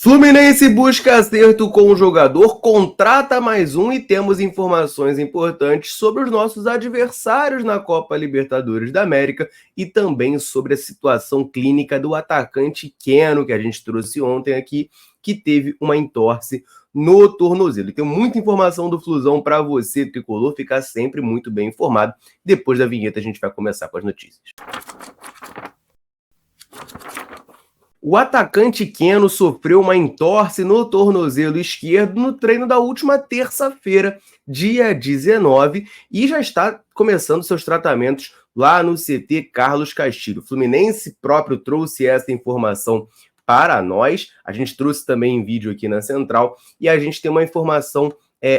Fluminense busca acerto com o jogador, contrata mais um e temos informações importantes sobre os nossos adversários na Copa Libertadores da América e também sobre a situação clínica do atacante Keno, que a gente trouxe ontem aqui, que teve uma entorse no tornozelo. Tem muita informação do Flusão para você, tricolor, ficar sempre muito bem informado. Depois da vinheta a gente vai começar com as notícias. O atacante Keno sofreu uma entorse no tornozelo esquerdo no treino da última terça-feira, dia 19, e já está começando seus tratamentos lá no CT Carlos Castilho. O Fluminense próprio trouxe essa informação para nós, a gente trouxe também em vídeo aqui na Central, e a gente tem uma informação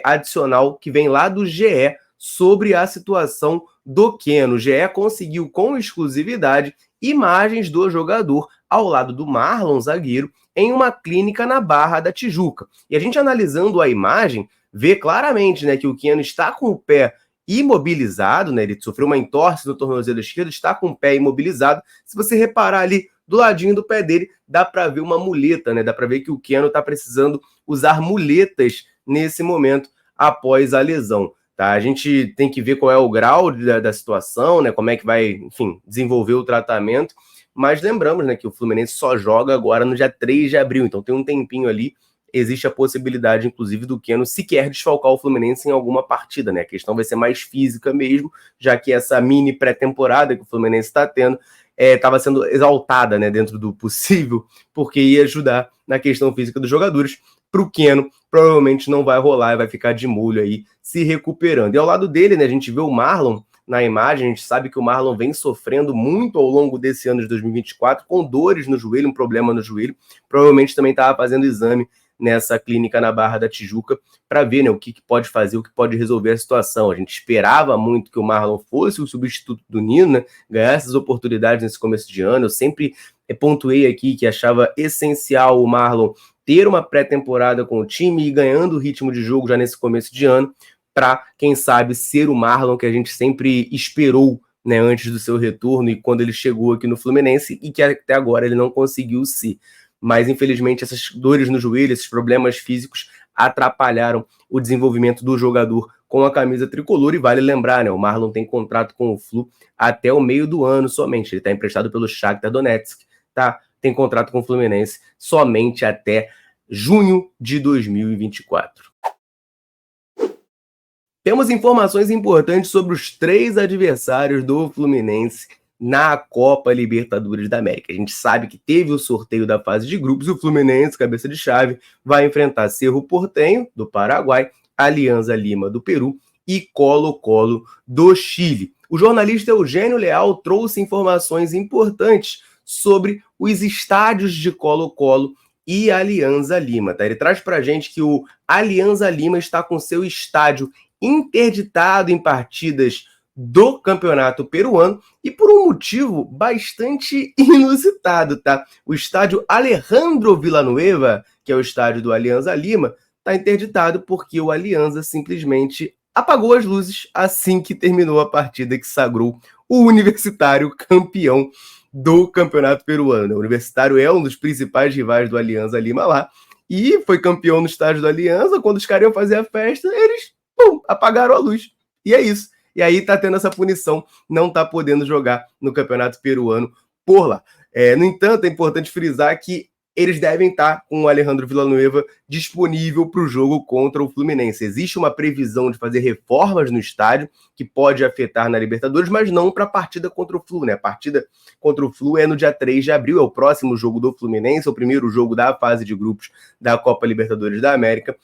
adicional que vem lá do GE sobre a situação do Keno. O GE conseguiu com exclusividade imagens do jogador ao lado do Marlon, zagueiro, em uma clínica na Barra da Tijuca. E a gente analisando a imagem, vê claramente, né, que o Keno está com o pé imobilizado, né, ele sofreu uma entorse no tornozelo esquerdo, está com o pé imobilizado. Se você reparar ali do ladinho do pé dele, dá para ver uma muleta, né, dá para ver que o Keno está precisando usar muletas nesse momento após a lesão. Tá? A gente tem que ver qual é o grau da situação, né, como é que vai, enfim, desenvolver o tratamento. Mas lembramos, né, que o Fluminense só joga agora no dia 3 de abril, então tem um tempinho ali, existe a possibilidade, inclusive, do Keno sequer desfalcar o Fluminense em alguma partida, né? A questão vai ser mais física mesmo, já que essa mini pré-temporada que o Fluminense está tendo estava sendo exaltada, né, dentro do possível, porque ia ajudar na questão física dos jogadores. Para o Keno, provavelmente não vai rolar e vai ficar de molho aí, se recuperando. E ao lado dele, né, a gente vê o Marlon na imagem, a gente sabe que o Marlon vem sofrendo muito ao longo desse ano de 2024, com dores no joelho, um problema no joelho, provavelmente também estava fazendo exame nessa clínica na Barra da Tijuca, para ver, né, o que pode fazer, o que pode resolver a situação. A gente esperava muito que o Marlon fosse o substituto do Nino, né, ganhar essas oportunidades nesse começo de ano. Eu sempre pontuei aqui que achava essencial o Marlon ter uma pré-temporada com o time e ganhando o ritmo de jogo já nesse começo de ano, para, quem sabe, ser o Marlon que a gente sempre esperou, né, antes do seu retorno e quando ele chegou aqui no Fluminense, e que até agora ele não conseguiu ser. Mas, infelizmente, essas dores no joelho, esses problemas físicos atrapalharam o desenvolvimento do jogador com a camisa tricolor. E vale lembrar, né, o Marlon tem contrato com o Flu até o meio do ano somente. Ele está emprestado pelo Shakhtar Donetsk, tá? Tem contrato com o Fluminense somente até junho de 2024. Temos informações importantes sobre os 3 adversários do Fluminense na Copa Libertadores da América. A gente sabe que teve o sorteio da fase de grupos e o Fluminense, cabeça de chave, vai enfrentar Cerro Porteño, do Paraguai, Alianza Lima, do Peru e Colo-Colo, do Chile. O jornalista Eugênio Leal trouxe informações importantes sobre os estádios de Colo-Colo e Alianza Lima. Tá? Ele traz para a gente que o Alianza Lima está com seu estádio interditado em partidas do campeonato peruano e por um motivo bastante inusitado, tá? O estádio Alejandro Villanueva, que é o estádio do Alianza Lima, está interditado porque o Alianza simplesmente apagou as luzes assim que terminou a partida que sagrou o Universitário campeão do campeonato peruano. O Universitário é um dos principais rivais do Alianza Lima lá e foi campeão no estádio do Alianza. Quando os caras iam fazer a festa, eles apagaram a luz. E é isso. E aí tá tendo essa punição, não tá podendo jogar no campeonato peruano por lá. No entanto, é importante frisar que eles devem estar com o Alejandro Villanueva disponível para o jogo contra o Fluminense. Existe uma previsão de fazer reformas no estádio que pode afetar na Libertadores, mas não para a partida contra o Flu, né? A partida contra o Flu é no dia 3 de abril, é o próximo jogo do Fluminense, é o primeiro jogo da fase de grupos da Copa Libertadores da América.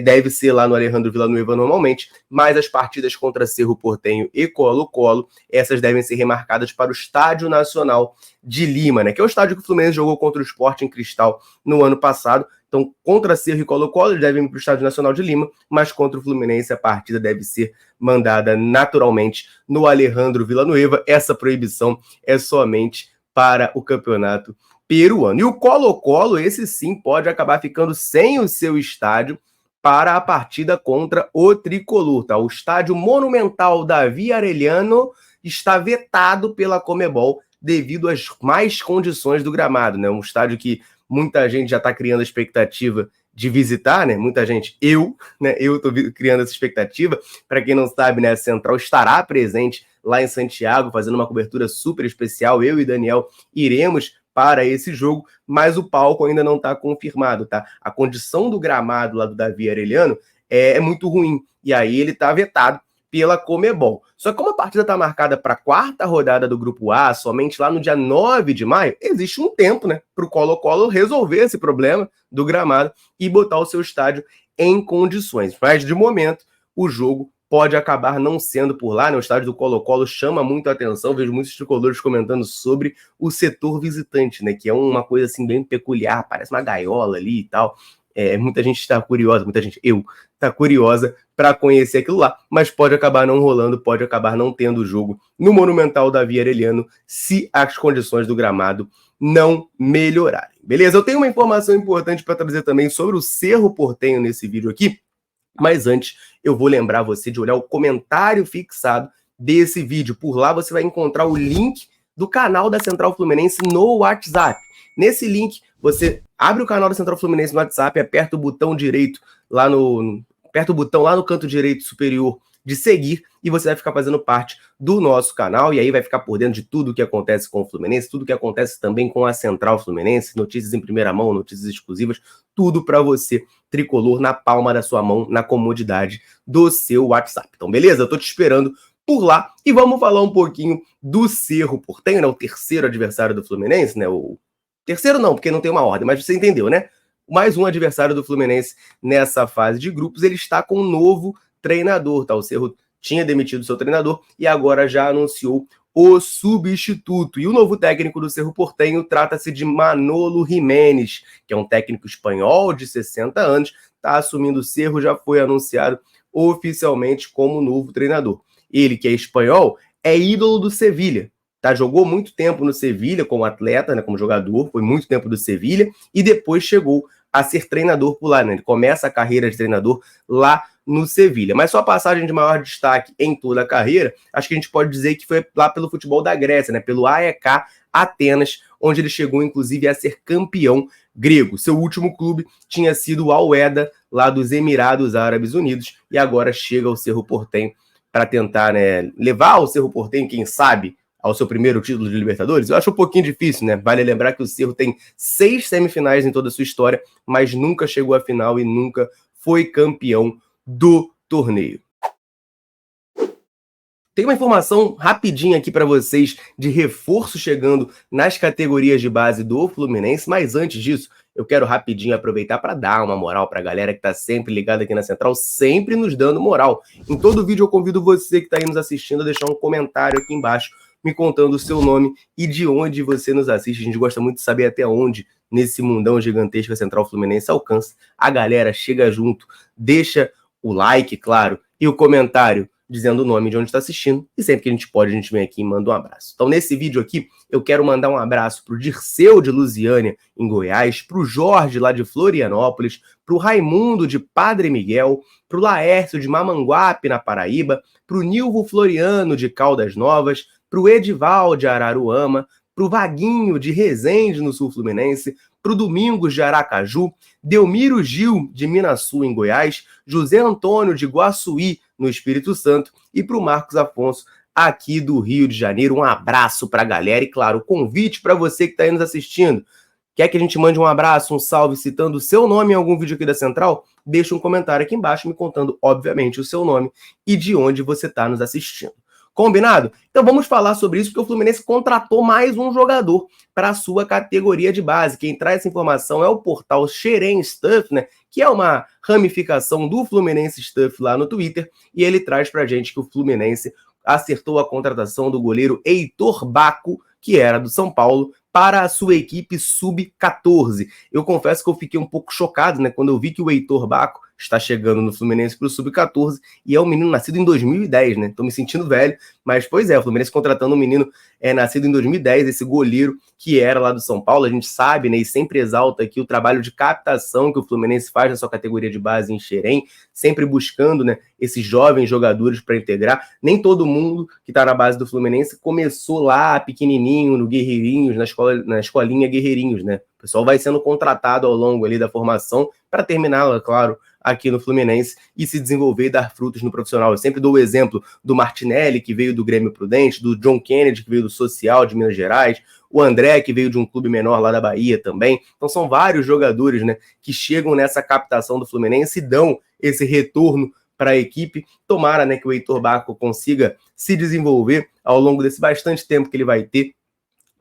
Deve ser lá no Alejandro Villanueva normalmente, mas as partidas contra Cerro Porteño e Colo-Colo, essas devem ser remarcadas para o Estádio Nacional de Lima, né? Que é o estádio que o Fluminense jogou contra o Sporting Cristal no ano passado. Então, contra Cerro e Colo-Colo, eles devem ir para o Estádio Nacional de Lima, mas contra o Fluminense a partida deve ser mandada naturalmente no Alejandro Villanueva. Essa proibição é somente para o campeonato peruano. E o Colo-Colo, esse sim, pode acabar ficando sem o seu estádio para a partida contra o Tricolor. Tá? O estádio monumental Davi Arellano está vetado pela Conmebol devido às más condições do gramado. Né? Um estádio que muita gente já está criando a expectativa de visitar, né? Muita gente, eu tô criando essa expectativa. Para quem não sabe, né, a Central estará presente lá em Santiago, fazendo uma cobertura super especial. Eu e Daniel iremos para esse jogo, mas o palco ainda não está confirmado, tá? A condição do gramado lá do Davi Arellano é muito ruim, e aí ele está vetado pela Conmebol. Só que como a partida está marcada para a quarta rodada do Grupo A, somente lá no dia 9 de maio, existe um tempo, né, para o Colo-Colo resolver esse problema do gramado e botar o seu estádio em condições. Mas, de momento, o jogo pode acabar não sendo por lá, né? O estádio do Colo-Colo chama muito a atenção, vejo muitos tricolores comentando sobre o setor visitante, né, que é uma coisa assim bem peculiar, parece uma gaiola ali e tal. Muita gente está curiosa, está curiosa para conhecer aquilo lá, mas pode acabar não rolando, pode acabar não tendo jogo no Monumental Davi Arellano se as condições do gramado não melhorarem. Beleza? Eu tenho uma informação importante para trazer também sobre o Cerro Porteño nesse vídeo aqui, mas antes eu vou lembrar você de olhar o comentário fixado desse vídeo. Por lá você vai encontrar o link do canal da Central Fluminense no WhatsApp. Nesse link, você abre o canal da Central Fluminense no WhatsApp, aperta o botão direito aperta o botão lá no canto direito superior de seguir e você vai ficar fazendo parte do nosso canal e aí vai ficar por dentro de tudo o que acontece com o Fluminense, tudo que acontece também com a Central Fluminense, notícias em primeira mão, notícias exclusivas, tudo para você, tricolor, na palma da sua mão, na comodidade do seu WhatsApp. Então, beleza? Eu tô te esperando por lá e vamos falar um pouquinho do Cerro Porteño, né? O terceiro adversário do Fluminense, né? O terceiro não, porque não tem uma ordem, mas você entendeu, né? Mais um adversário do Fluminense nessa fase de grupos, ele está com um novo treinador, tá? O Cerro tinha demitido seu treinador e agora já anunciou o substituto. E o novo técnico do Cerro Porteño trata-se de Manolo Jiménez, que é um técnico espanhol de 60 anos, está assumindo o Cerro, já foi anunciado oficialmente como novo treinador. Ele, que é espanhol, é ídolo do Sevilha. Tá, jogou muito tempo no Sevilha como atleta, né, como jogador, foi muito tempo do Sevilha e depois chegou a ser treinador por lá, né? Ele começa a carreira de treinador lá no Sevilha. Mas sua passagem de maior destaque em toda a carreira, acho que a gente pode dizer que foi lá pelo futebol da Grécia, né? Pelo AEK Atenas, onde ele chegou inclusive a ser campeão grego. Seu último clube tinha sido o Al-Wehda, lá dos Emirados Árabes Unidos, e agora chega ao Cerro Porteño para tentar, né, levar o Cerro Porteño, quem sabe, ao seu primeiro título de Libertadores. Eu acho um pouquinho difícil, né? Vale lembrar que o Cerro tem 6 semifinais em toda a sua história, mas nunca chegou à final e nunca foi campeão do torneio. Tem uma informação rapidinha aqui para vocês de reforço chegando nas categorias de base do Fluminense, mas antes disso, eu quero rapidinho aproveitar para dar uma moral para a galera que está sempre ligada aqui na Central, sempre nos dando moral. Em todo vídeo eu convido você que está aí nos assistindo a deixar um comentário aqui embaixo me contando o seu nome e de onde você nos assiste. A gente gosta muito de saber até onde, nesse mundão gigantesco, a Central Fluminense alcança. A galera chega junto, deixa o like, claro, e o comentário dizendo o nome de onde está assistindo. E sempre que a gente pode, a gente vem aqui e manda um abraço. Então, nesse vídeo aqui, eu quero mandar um abraço pro Dirceu de Lusiânia, em Goiás, pro Jorge, lá de Florianópolis, pro Raimundo, de Padre Miguel, pro Laércio, de Mamanguape, na Paraíba, pro Nilvo Floriano, de Caldas Novas, pro Edival de Araruama, pro Vaguinho de Resende, no Sul Fluminense, pro Domingos de Aracaju, Delmiro Gil de Minasul, em Goiás, José Antônio de Guaçuí, no Espírito Santo, e pro Marcos Afonso, aqui do Rio de Janeiro. Um abraço pra galera e, claro, convite para você que está aí nos assistindo. Quer que a gente mande um abraço, um salve, citando o seu nome em algum vídeo aqui da Central? Deixa um comentário aqui embaixo me contando, obviamente, o seu nome e de onde você está nos assistindo. Combinado? Então vamos falar sobre isso, porque o Fluminense contratou mais um jogador para a sua categoria de base. Quem traz essa informação é o portal Xerém Stuff, né? Que é uma ramificação do Fluminense Stuff lá no Twitter, e ele traz para a gente que o Fluminense acertou a contratação do goleiro Heitor Baco, que era do São Paulo, para a sua equipe sub-14. Eu confesso que eu fiquei um pouco chocado, né, quando eu vi que o Heitor Baco está chegando no Fluminense para o sub-14 e é um menino nascido em 2010, né? Tô me sentindo velho, mas pois é, o Fluminense contratando um menino nascido em 2010, esse goleiro que era lá do São Paulo. A gente sabe, né, e sempre exalta aqui o trabalho de captação que o Fluminense faz na sua categoria de base em Xerém, sempre buscando, né, esses jovens jogadores para integrar. Nem todo mundo que está na base do Fluminense começou lá pequenininho, no Guerreirinhos, na escolinha Guerreirinhos, né? O pessoal vai sendo contratado ao longo ali da formação para terminar, claro, aqui no Fluminense e se desenvolver e dar frutos no profissional. Eu sempre dou o exemplo do Martinelli, que veio do Grêmio Prudente, do John Kennedy, que veio do Social de Minas Gerais, o André, que veio de um clube menor lá da Bahia também. Então são vários jogadores, né, que chegam nessa captação do Fluminense e dão esse retorno para a equipe. Tomara, né, que o Heitor Baco consiga se desenvolver ao longo desse bastante tempo que ele vai ter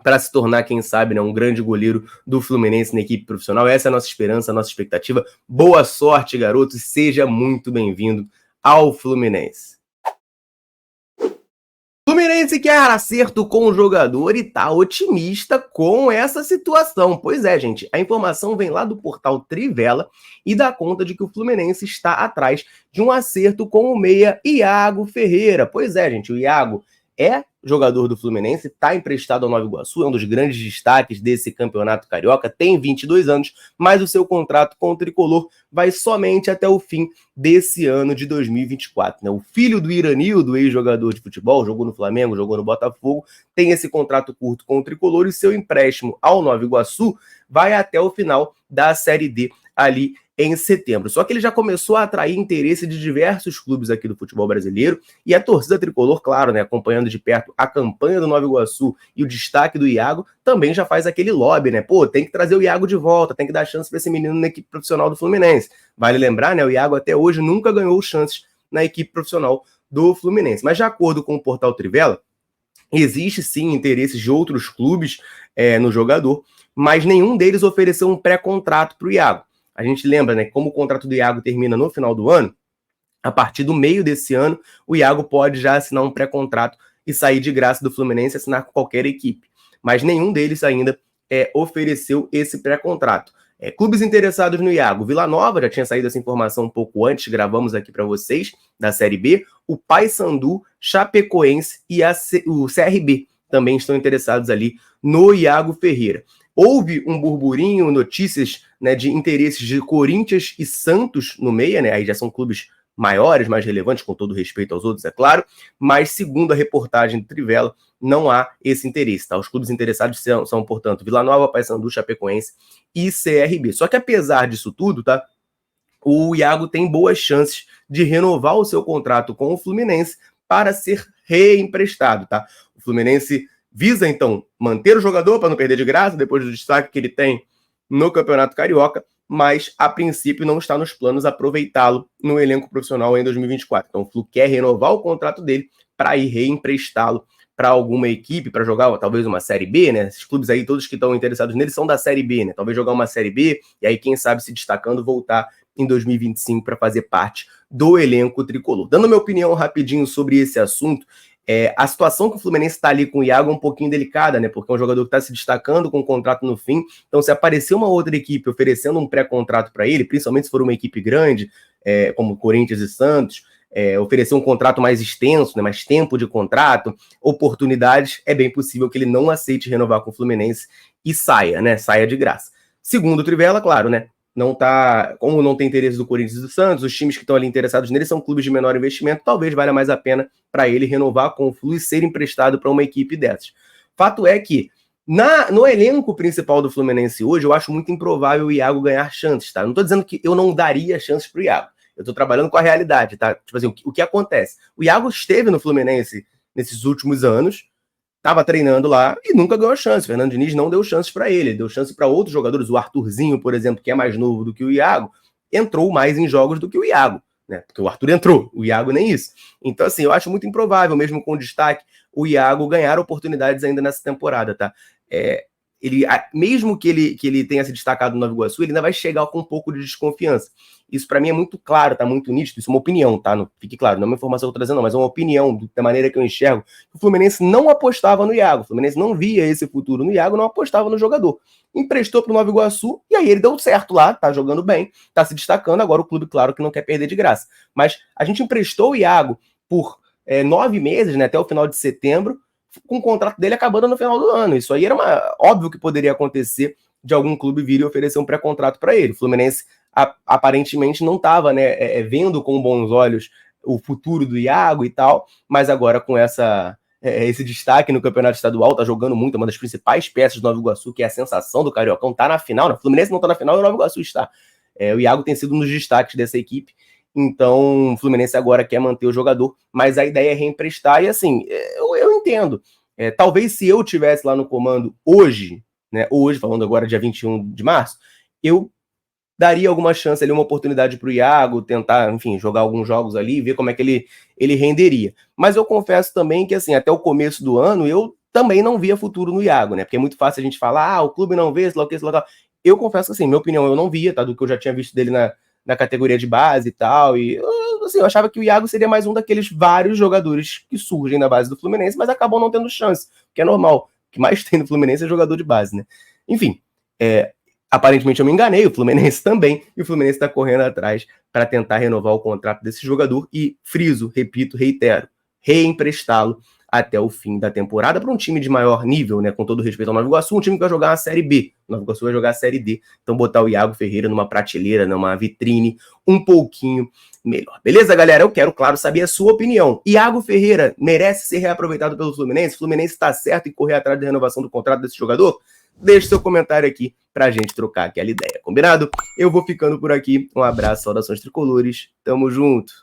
para se tornar, quem sabe, né, um grande goleiro do Fluminense na equipe profissional. Essa é a nossa esperança, a nossa expectativa. Boa sorte, garoto, e seja muito bem-vindo ao Fluminense. Fluminense quer acerto com o jogador e tá otimista com essa situação. Pois é, gente, a informação vem lá do portal Trivela e dá conta de que o Fluminense está atrás de um acerto com o meia Iago Ferreira. Pois é, gente, o Iago é jogador do Fluminense, está emprestado ao Nova Iguaçu, é um dos grandes destaques desse campeonato carioca, tem 22 anos, mas o seu contrato com o Tricolor vai somente até o fim desse ano de 2024. Né? O filho do Iranildo, ex-jogador de futebol, jogou no Flamengo, jogou no Botafogo, tem esse contrato curto com o Tricolor e seu empréstimo ao Nova Iguaçu vai até o final da Série D ali em setembro. Só que ele já começou a atrair interesse de diversos clubes aqui do futebol brasileiro e a torcida tricolor, claro, né, acompanhando de perto a campanha do Nova Iguaçu e o destaque do Iago, também já faz aquele lobby, né? Pô, tem que trazer o Iago de volta, tem que dar chance para esse menino na equipe profissional do Fluminense. Vale lembrar, né, o Iago até hoje nunca ganhou chances na equipe profissional do Fluminense. Mas de acordo com o portal Trivela, existe sim interesses de outros clubes no jogador, mas nenhum deles ofereceu um pré-contrato para o Iago. A gente lembra, né, como o contrato do Iago termina no final do ano, a partir do meio desse ano, o Iago pode já assinar um pré-contrato e sair de graça do Fluminense e assinar com qualquer equipe. Mas nenhum deles ainda ofereceu esse pré-contrato. Clubes interessados no Iago, Vila Nova, já tinha saído essa informação um pouco antes, gravamos aqui para vocês, da Série B, o Paysandu, Chapecoense e o CRB também estão interessados ali no Iago Ferreira. Houve um burburinho, notícias, né, de interesses de Corinthians e Santos no meia, né? Aí já são clubes maiores, mais relevantes, com todo respeito aos outros, é claro, mas segundo a reportagem do Trivela, não há esse interesse, tá? Os clubes interessados são portanto, Vila Nova, Paysandu, Chapecoense e CRB. Só que apesar disso tudo, tá? O Iago tem boas chances de renovar o seu contrato com o Fluminense para ser reemprestado, tá? O Fluminense visa, então, manter o jogador para não perder de graça, depois do destaque que ele tem no Campeonato Carioca, mas, a princípio, não está nos planos aproveitá-lo no elenco profissional em 2024. Então, o Flu quer renovar o contrato dele para ir reemprestá-lo para alguma equipe, para jogar talvez uma Série B, né? Esses clubes aí, todos que estão interessados nele, são da Série B, né? Talvez jogar uma Série B, e aí, quem sabe, se destacando, voltar em 2025 para fazer parte do elenco tricolor. Dando minha opinião rapidinho sobre esse assunto, a situação que o Fluminense está ali com o Iago é um pouquinho delicada, né? Porque é um jogador que está se destacando com o contrato no fim. Então, se aparecer uma outra equipe oferecendo um pré-contrato para ele, principalmente se for uma equipe grande, como Corinthians e Santos, oferecer um contrato mais extenso, né, mais tempo de contrato, oportunidades, é bem possível que ele não aceite renovar com o Fluminense e saia, né? Saia de graça. Segundo o Trivela, claro, né? Como não tem interesse do Corinthians e do Santos, os times que estão ali interessados nele são clubes de menor investimento, talvez valha mais a pena para ele renovar com o Flu e ser emprestado para uma equipe dessas. Fato é que no elenco principal do Fluminense hoje, eu acho muito improvável o Iago ganhar chances, tá? Não estou dizendo que eu não daria chances para o Iago, eu estou trabalhando com a realidade, tá? Tipo assim, o que acontece? O Iago esteve no Fluminense nesses últimos anos, estava treinando lá e nunca ganhou chance. O Fernando Diniz não deu chances para ele, deu chance para outros jogadores. O Arthurzinho, por exemplo, que é mais novo do que o Iago, entrou mais em jogos do que o Iago, né? Porque o Arthur entrou, o Iago nem isso. Então, assim, eu acho muito improvável, mesmo com destaque, o Iago ganhar oportunidades ainda nessa temporada, tá? Mesmo que ele tenha se destacado no Nova Iguaçu, ele ainda vai chegar com um pouco de desconfiança. Isso para mim é muito claro, tá muito nítido, isso é uma opinião, tá? Não, fique claro, não é uma informação que eu tô trazendo, não, mas é uma opinião da maneira que eu enxergo. O Fluminense não apostava no Iago, o Fluminense não via esse futuro no Iago, não apostava no jogador. Emprestou pro Nova Iguaçu e aí ele deu certo lá, tá jogando bem, tá se destacando, agora o clube, claro, que não quer perder de graça. Mas a gente emprestou o Iago por 9 meses, né, até o final de setembro, com o contrato dele acabando no final do ano. Isso aí era óbvio que poderia acontecer de algum clube vir e oferecer um pré-contrato para ele. O Fluminense aparentemente não estava, né, vendo com bons olhos o futuro do Iago e tal, mas agora com essa esse destaque no campeonato estadual, tá jogando muito, é uma das principais peças do Nova Iguaçu, que é a sensação do Cariocão, tá na final, né? O Fluminense não tá na final e o Nova Iguaçu está. O Iago tem sido um dos destaques dessa equipe, então o Fluminense agora quer manter o jogador, mas a ideia é reemprestar, e assim, eu entendo. Talvez se eu tivesse lá no comando hoje, né, hoje, falando agora dia 21 de março, eu daria alguma chance ali, uma oportunidade para o Iago, tentar, enfim, jogar alguns jogos ali, ver como é que ele renderia. Mas eu confesso também que, assim, até o começo do ano, eu também não via futuro no Iago, né? Porque é muito fácil a gente falar, o clube não vê, sei lá o que, sei lá o que. Eu confesso que, assim, minha opinião, eu não via, tá? Do que eu já tinha visto dele na categoria de base e tal, e assim, eu achava que o Iago seria mais um daqueles vários jogadores que surgem na base do Fluminense, mas acabam não tendo chance, que é normal. O que mais tem no Fluminense é jogador de base, né? Enfim, aparentemente eu me enganei, o Fluminense também, e o Fluminense está correndo atrás para tentar renovar o contrato desse jogador e, friso, repito, reitero, reemprestá-lo até o fim da temporada para um time de maior nível, né, com todo respeito ao Nova Iguaçu, um time que vai jogar a Série B, o Nova Iguaçu vai jogar a Série D, então botar o Iago Ferreira numa prateleira, numa vitrine, um pouquinho melhor. Beleza, galera? Eu quero, claro, saber a sua opinião. Iago Ferreira merece ser reaproveitado pelo Fluminense? O Fluminense está certo em correr atrás da renovação do contrato desse jogador? Deixe seu comentário aqui pra gente trocar aquela ideia, combinado? Eu vou ficando por aqui. Um abraço, saudações tricolores. Tamo junto.